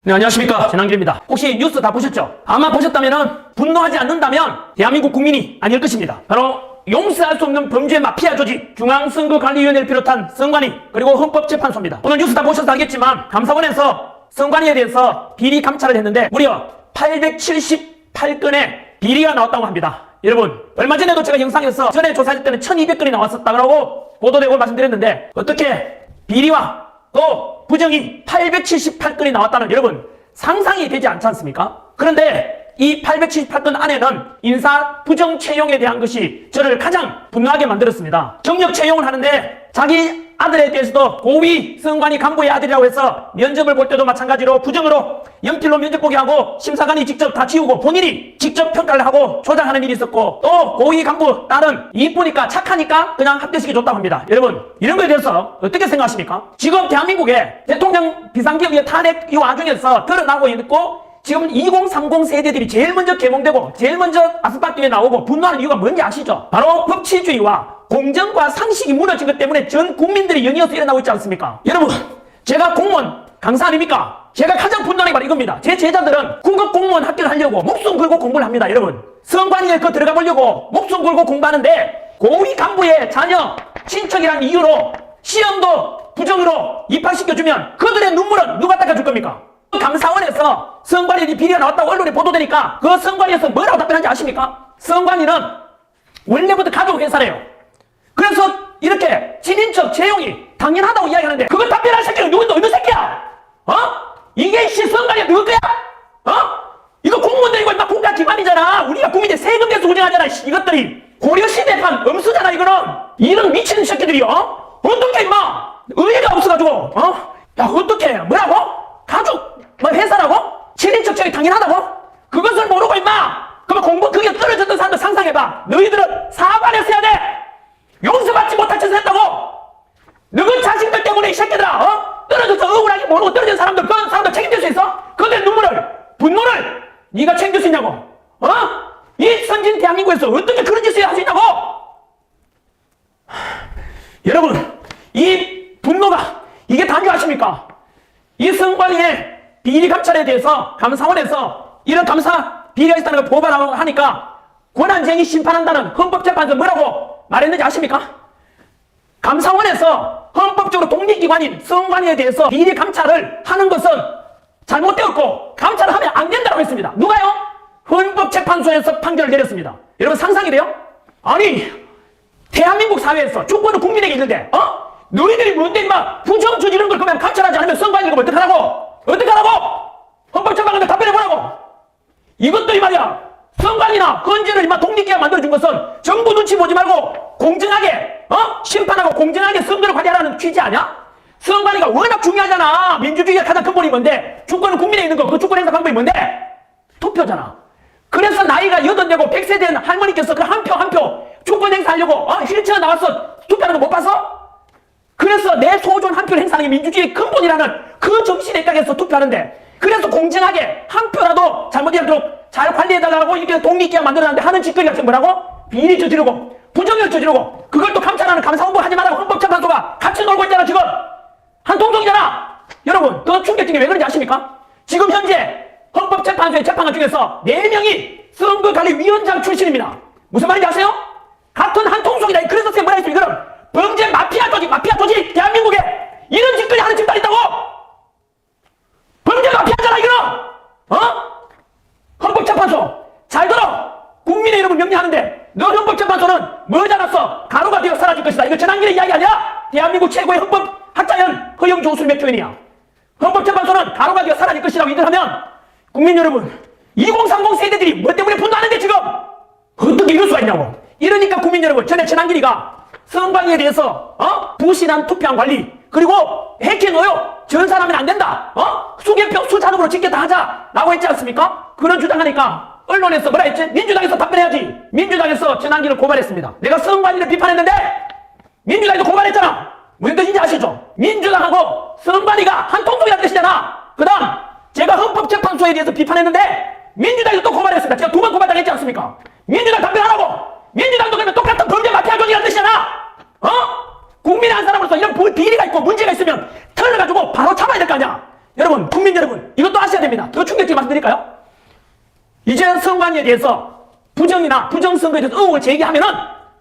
네, 안녕하십니까. 전한길입니다. 혹시 뉴스 다 보셨죠? 아마 보셨다면 분노하지 않는다면 대한민국 국민이 아닐 것입니다. 바로 용서할 수 없는 범죄 마피아 조직 중앙선거관리위원회를 비롯한 선관위 그리고 헌법재판소입니다. 오늘 뉴스 다 보셔서 알겠지만 감사원에서 선관위에 대해서 비리 감찰을 했는데 무려 878건의 비리가 나왔다고 합니다. 여러분 얼마 전에도 제가 영상에서 전에 조사할 때는 1200건이 나왔었다고 보도되고 말씀드렸는데 어떻게 비리와 또 부정이 878건이 나왔다는 여러분 상상이 되지 않지 않습니까? 그런데 이 878건 안에는 인사 부정 채용에 대한 것이 저를 가장 분노하게 만들었습니다. 경력 채용을 하는데 자기 아들에 대해서도 고위 선관위 간부의 아들이라고 해서 면접을 볼 때도 마찬가지로 부정으로 연필로 면접 보게 하고 심사관이 직접 다 지우고 본인이 직접 평가를 하고 조작하는 일이 있었고 또 고위 간부 딸은 이쁘니까 착하니까 그냥 합격시켜줬다고 합니다. 여러분 이런 거에 대해서 어떻게 생각하십니까? 지금 대한민국에 대통령 비상계엄의 탄핵 이 와중에서 드러나고 있고 지금 2030 세대들이 제일 먼저 개몽되고 제일 먼저 아스팔트에 나오고 분노하는 이유가 뭔지 아시죠? 바로 법치주의와 공정과 상식이 무너진 것 때문에 전 국민들이 연이어서 일어나고 있지 않습니까? 여러분 제가 공무원 강사 아닙니까? 제가 가장 분노하는 게 바로 이겁니다. 제 제자들은 군급 공무원 합격을 하려고 목숨 걸고 공부를 합니다. 여러분 선관위에 들어가 보려고 목숨 걸고 공부하는데 고위 간부의 자녀 친척이라는 이유로 시험도 부정으로 입학시켜주면 그들의 눈물은 누가 닦아줄 겁니까? 감사원에서 선관위 비리가 나왔다고 언론에 보도되니까 그 선관위에서 뭐라고 답변한지 아십니까? 선관위는 원래부터 가족 회사래요. 그래서 이렇게 친인척 채용이 당연하다고 이야기하는데 그걸 답변할 새끼는 누군데 어느 새끼야? 이게 선관위가 누구 거야? 이거 공무원들이고 막 국가 기관이잖아. 우리가 국민들 세금 내서 운영하잖아. 이것들이 고려시대판 엄수잖아. 이런 미친 새끼들이요. 어떻게 임마 의의가 없어가지고 야 어떻게 뭐라고? 가족 뭐 회사라고? 친인척 채용이 당연하다고? 그것을 모르고 임마 그러면 공부 그게 떨어졌던 사람들 상상해봐. 너희들은 사관에서 해야 돼. 용서받지 못할 짓을 했다고. 너희 자신들 때문에 이 새끼들아 떨어져서 억울하게 모르고 떨어진 사람들 그런 사람들 책임질 수 있어? 그들의 눈물을 분노를 네가 책임질 수 있냐고. 이 선진 대한민국에서 어떻게 그런 짓을 할 수 있냐고. 여러분 이 분노가 이게 단지 아십니까? 이 선관위의 비리 감찰에 대해서 감사원에서 이런 감사 비리가 있다는 걸 고발하고 하니까 권한쟁의 심판한다는 헌법재판소 뭐라고 말했는지 아십니까? 감사원에서 헌법적으로 독립기관인 선관위에 대해서 비리 감찰을 하는 것은 잘못되었고 감찰을 하면 안 된다고 했습니다. 누가요? 헌법재판소에서 판결을 내렸습니다. 여러분 상상이 돼요? 아니 대한민국 사회에서 주권은 국민에게 있는데 너희들이 뭔데 임마 부정 저지른 걸 그러면 감찰하지 않으면 선관위가 어떡하라고? 어떡하라고? 헌법재판관들 답변해보라고. 이것들이 말이야 선관위나 헌재를 임마 독립기관 만들어준 것은 정부 눈치 보지 말고 공정하게 심판하고 공정하게 선거를 관리하라는 취지 아니야? 선관위가 워낙 중요하잖아. 민주주의의 가장 근본이 뭔데? 주권은 국민에 있는 거. 그 주권 행사 방법이 뭔데? 투표잖아. 그래서 나이가 80되고 100세 된 할머니께서 그 한 표 주권 행사하려고 휠체어 나와서 투표하는 거 못 봤어? 그래서 내 소존 한 표를 행사하는 게 민주주의의 근본이라는 그 정신에 입각해서 투표하는데 그래서 공정하게 한 표라도 잘못이 않도록 잘 관리해달라고 이렇게 독립기관 만들어놨는데 하는 짓거리가 지금 뭐라고? 비리 저지르고 부정을 저지르고 그걸 또 감찰하는 감사원부 하지 말라고 헌법재판소가 같이 놀고 있잖아. 지금 한 통속이잖아. 여러분 더 충격적인 게 왜 그런지 아십니까? 지금 현재 헌법재판소의 재판관 중에서 4명이 선거관리위원장 출신입니다. 무슨 말인지 아세요? 같은 한 통속이다. 그래서 뭐라 했어요? 이거는 범죄 마피아 조직 대한민국에 이런 짓거리 하는 집단이 있다고. 범죄 마피아잖아 이거는. 헌법재판소 잘 들어. 국민의 이름을 명리하는데 너 헌법재판소는 뭐지 않았어? 가루가 되어 사라질 것이다. 이거 전한길의 이야기 아니야? 대한민국 최고의 헌법학자연 허영조 술몇 표현이야. 헌법재판소는 가루가 되어 사라질 것이라고 인정하면 국민 여러분 2030 세대들이 뭐 때문에 분노하는데 지금 어떻게 이럴 수가 있냐고. 이러니까 국민 여러분 전에 전한길이가 선관위에 대해서 부실한 투표한 관리 그리고 해킹 의혹 전산하면 안 된다. 수개표 수찬으로 짓겠다 하자라고 했지 않습니까? 그런 주장하니까 언론에서 뭐라 했지? 민주당에서 답변해야지. 민주당에서 전한길을 고발했습니다. 내가 선관위를 비판했는데 민주당에도 고발했잖아. 무슨 뜻인지 아시죠? 민주당하고 선관위가 한 통속이라는 뜻이잖아. 그 다음 제가 헌법재판소에 대해서 비판했는데 민주당에서 또 고발했습니다. 제가 2번 고발당했지 않습니까? 민주당 답변하라고. 민주당도 그러면 똑같은 범죄 마피아 조직이라는 뜻이잖아. 국민의 한 사람으로서 이런 비리가 있고 문제가 있으면 털어가지고 바로 잡아야 될 거 아니야. 여러분, 국민 여러분, 이것도 아셔야 됩니다. 더 충격적인 말씀드릴까요? 이제 선관위에 대해서 부정이나 부정선거에 대해서 의혹을 제기하면은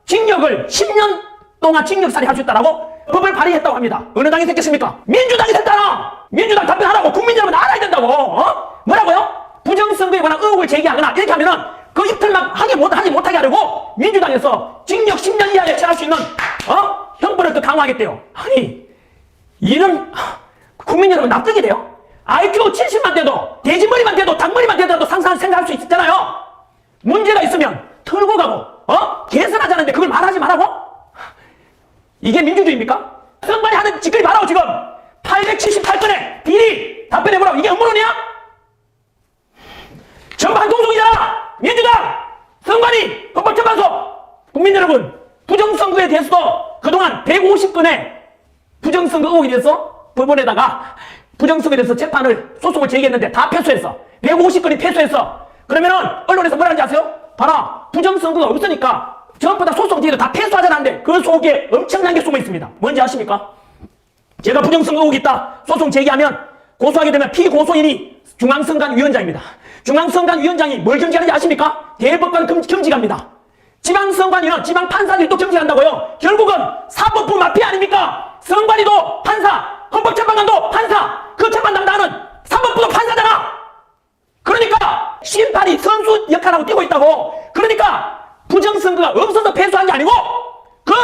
징역을 10년 동안 징역살이 할 수 있다라고 법을 발의했다고 합니다. 어느 당이 됐겠습니까? 민주당이 됐잖아! 민주당 답변하라고 국민 여러분 알아야 된다고! 뭐라고요? 부정선거에 관한 의혹을 제기하거나 이렇게 하면은 그 이틀만 하지 못하게 하려고 민주당에서 징역 10년 이하에 처할 수 있는 형벌을 더 강화하겠대요. 아니 이런 국민 여러분 납득이 돼요? IQ 70만 돼도 돼지머리만 돼도 닭머리만 돼도 생각할 수 있잖아요. 문제가 있으면 털고 가고 개선하자는데 그걸 말하지 말라고? 이게 민주주의입니까? 선관위 하는 짓거리 봐라고. 지금 878건의 비리 답변해보라고. 이게 업무론이야? 전부 한동종이잖아. 민주당, 선관위, 헌법재판소. 국민 여러분, 부정선거에 대해서도 그동안 150건의 부정선거 의혹에 대해서 법원에다가 부정선거에 대해서 소송을 제기했는데 다 패소했어. 150건이 패소했어. 그러면은 언론에서 뭐라 하는지 아세요? 봐라, 부정선거가 없으니까 전부 다 소송 제기도 다 패소하자는데 그 속에 엄청난 게 숨어 있습니다. 뭔지 아십니까? 제가 부정선거 의혹이 있다 소송 제기하면 고소하게 되면 피고소인이 중앙선관위원장입니다. 중앙선관위원장이 뭘 겸직하는지 아십니까? 대법관 겸직합니다. 지방선관위는 지방판사들이 또 겸직한다고요. 결국은 사법부 마피아 아닙니까? 선관위도 판사, 헌법재판관도 판사, 그 재판 담당하는 사법부도 판사잖아. 그러니까 심판이 선수 역할하고 뛰고 있다고. 그러니까 부정선거가 없어서 패소한 게 아니고 그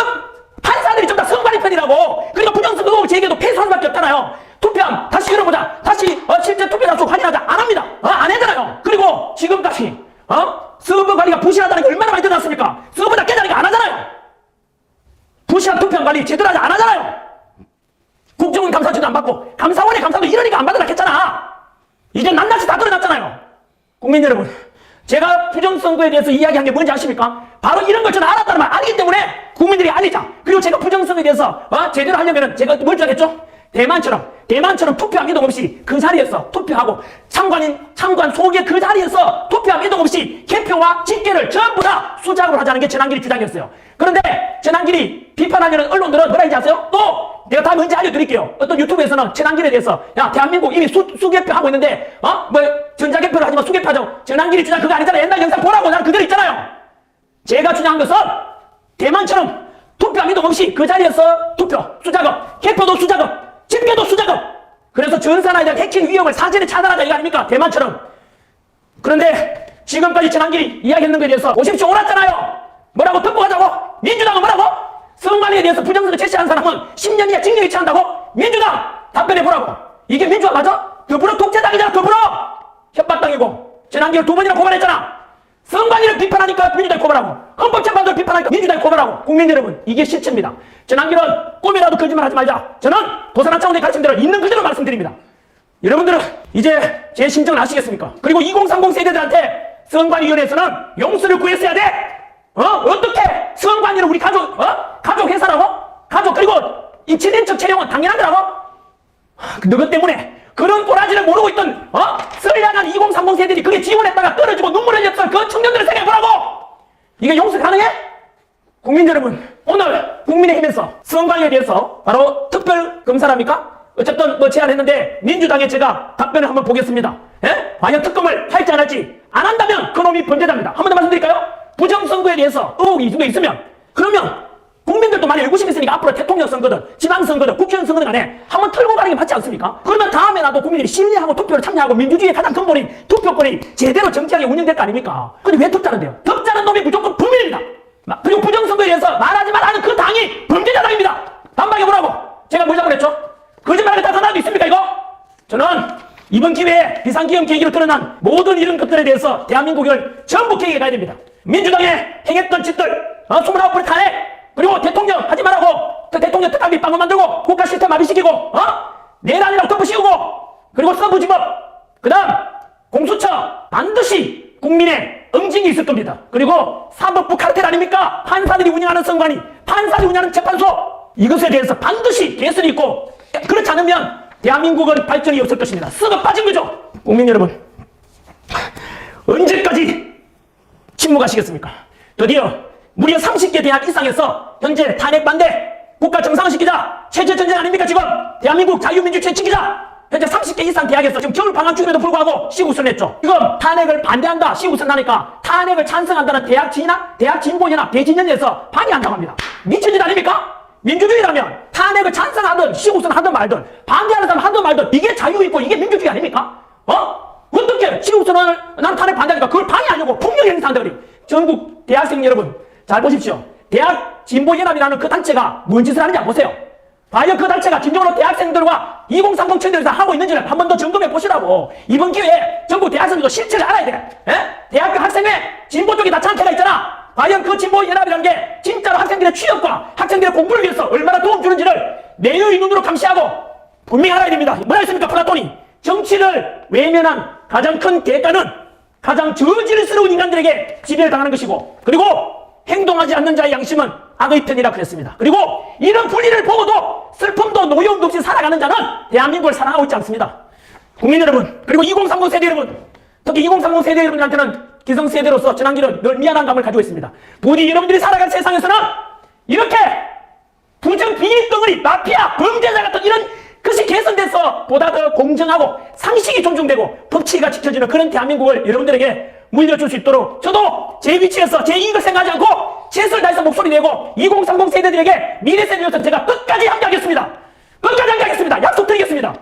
판사들이 전부 다 선관위 편이라고. 그러니까 부정선거 의혹 제기해도 패소할 수밖에 없잖아요. 투표함 다시 열어보자. 다시 실제 투표 장소 확인하자. 안 합니다. 안 하잖아요. 그리고 지금까지 서버 관리가 부실하다는 게 얼마나 많이 드러났습니까? 서버 다 깨자니까 안 하잖아요. 부실한 투표함 관리 제대로 안 하잖아요. 국정원 감사주도 안 받고 감사원의 감사도 이러니까 안 받으라 했잖아. 이제 낱낱이 다 드러났잖아요. 국민 여러분, 제가 부정선거에 대해서 이야기한 게 뭔지 아십니까? 바로 이런 걸 저는 알았다는 말 알기 때문에 국민들이 알리자. 그리고 제가 부정선거에 대해서 제대로 하려면 제가 뭘 주겠죠? 대만처럼 투표함 이동 없이 그 자리에서 투표하고 참관 속에 그 자리에서 투표함 이동 없이 개표와 집계를 전부 다 수작으로 하자는 게 전한길이 주장이었어요. 그런데 전한길이 비판하려는 언론들은 뭐라 했는지 아세요? 또 내가 다음에 언제 알려드릴게요. 어떤 유튜브에서는 전한길에 대해서 야 대한민국 이미 수개표 하고 있는데 전자개표를 하지만 수개표하자고. 전한길이 주장 그거 아니잖아요. 옛날 영상 보라고. 나는 그대로 있잖아요. 제가 주장한 것은 대만처럼 투표함 이동 없이 그 자리에서 투표, 수작업, 개표도 수작업, 집계도 수작업. 그래서 전산화에 대한 해킹 위험을 사전에 차단하자 이거 아닙니까? 대만처럼. 그런데 지금까지 전한길이 이야기했는 것에 대해서 오십시오 옳았잖아요. 뭐라고 듣고가자고? 민주당은 뭐라고? 선관위에 대해서 부정선거 제시한 사람은 10년 이하 징역이 처한다고? 민주당 답변해보라고. 이게 민주화 맞아? 더불어 독재당이잖아. 더불어 협박당이고. 전한길을 2번이나 고발했잖아. 선관위를 비판하니까 민주당이 고발하고 헌법재판소를 비판하니까 민주당이 고발하고. 국민 여러분, 이게 실체입니다. 전한길은 꿈이라도 거짓말 하지 말자. 저는 도산한 차원의 가르침대로 있는 그대로 말씀드립니다. 여러분들은 이제 제 심정을 아시겠습니까? 그리고 2030 세대들한테 선관위원회에서는 용서를 구했어야 돼. 어떻게 선관위는 우리 가족 회사라고? 그리고 이 7인척 채용은 당연한 거라고? 너것 때문에 그런 꼬라지를 모르고 있던 선량한 2030 세대들이 그게 지원했다가 떨어지고 눈물 흘렸던 그 청년들을 생각해보라고. 이게 용서 가능해? 국민 여러분, 오늘 국민의힘에서 선관위에 대해서 바로 특별검사랍니까? 어쨌든 제안했는데 민주당에 제가 답변을 한번 보겠습니다. 과연 특검을 할지 안 할지. 안 한다면 그놈이 범죄자입니다. 한 번 더 말씀드릴까요? 부정선거에 대해서 의혹이 있으면 그러면 국민들도 많이 의구심이 있으니까 앞으로 대통령 선거든 지방선거든 국회의원 선거든 간에 한번 털고 가는 게 맞지 않습니까? 그러면 다음에 나도 국민들이 신뢰하고 투표를 참여하고 민주주의의 가장 근본인 투표권이 제대로 정치하게 운영될 거 아닙니까? 근데 왜 덮자는데요? 덮자는 놈이 무조건 범인입니다. 그리고 부정선거에 대해서 말하지 말라는 그 당이 범죄자당입니다. 반박해 보라고. 제가 뭘 잘못했죠? 거짓말을 다 하나도 있습니까 이거? 저는 이번 기회에 비상기업 계기로 드러난 모든 이런 것들에 대해서 대한민국을 전부 계기해 가야 됩니다. 민주당에 행했던 짓들 29번의 탄핵 그리고 대통령 하지 말라고 그 대통령 특감비 빵을 만들고 국가 시스템 마비시키고 내란이라고 덮으씌우고 그리고 서부지법 그 다음 공수처 반드시 국민의 응징이 있을 겁니다. 그리고 사법부 카르텔 아닙니까? 판사들이 운영하는 선관위 판사들이 운영하는 재판소 이것에 대해서 반드시 개선이 있고 그렇지 않으면 대한민국은 발전이 없을 것입니다. 썩어 빠진 거죠. 국민 여러분 언제까지 침묵하시겠습니까? 드디어 무려 30개 대학 이상에서 현재 탄핵 반대 국가 정상화시키자 체제전쟁 아닙니까 지금? 대한민국 자유민주주의 지키자 현재 30개 이상 대학에서 지금 겨울 방학 중임에도 불구하고 시우선을 했죠. 지금 탄핵을 반대한다, 시우선을 하니까 탄핵을 찬성한다는 대학 진학, 대학 진보연합, 대진연에서 반대한다고 합니다. 미친 짓 아닙니까? 민주주의라면 탄핵을 찬성하든 시우선을 하든 말든 반대하는 사람 하든 말든 이게 자유있고 이게 민주주의 아닙니까? 어떻게 시우선을 나는 탄핵 반대하니까 그걸 방해하려고 폭력 행사한다 그래. 전국 대학생 여러분 잘 보십시오. 대학 진보연합이라는 그 단체가 뭔 짓을 하는지 보세요. 과연 그 단체가 진정으로 대학생들과 2030 청년들에서 하고 있는지를 한 번 더 점검해 보시라고. 이번 기회에 전국 대학생들도 실체를 알아야 돼. 대학교 학생회 진보 쪽에 다 장캐가 있잖아. 과연 그 진보연합이라는 게 진짜로 학생들의 취업과 학생들의 공부를 위해서 얼마나 도움 주는지를 내의 눈으로 감시하고 분명히 알아야 됩니다. 뭐라 했습니까? 플라톤이 정치를 외면한 가장 큰 대가는 가장 저질스러운 인간들에게 지배를 당하는 것이고, 그리고 행동하지 않는 자의 양심은 악의 편이라 그랬습니다. 그리고 이런 분리를 보고도 슬픔도 노여움도 없이 살아가는 자는 대한민국을 사랑하고 있지 않습니다. 국민 여러분, 그리고 2030 세대 여러분, 특히 2030 세대 여러분들한테는 기성세대로서 지난길은 늘 미안한 감을 가지고 있습니다. 부디 여러분들이 살아갈 세상에서는 이렇게 부정 비리 덩어리, 마피아, 범죄자 같은 이런 것이 개선돼서 보다 더 공정하고 상식이 존중되고 법치가 지켜지는 그런 대한민국을 여러분들에게 물려줄 수 있도록 저도 제 위치에서 제 이익을 생각하지 않고 최선을 다해서 목소리 내고 2030 세대들에게 미래 세대로서 제가 끝까지 함께하겠습니다. 끝까지 함께하겠습니다. 약속드리겠습니다.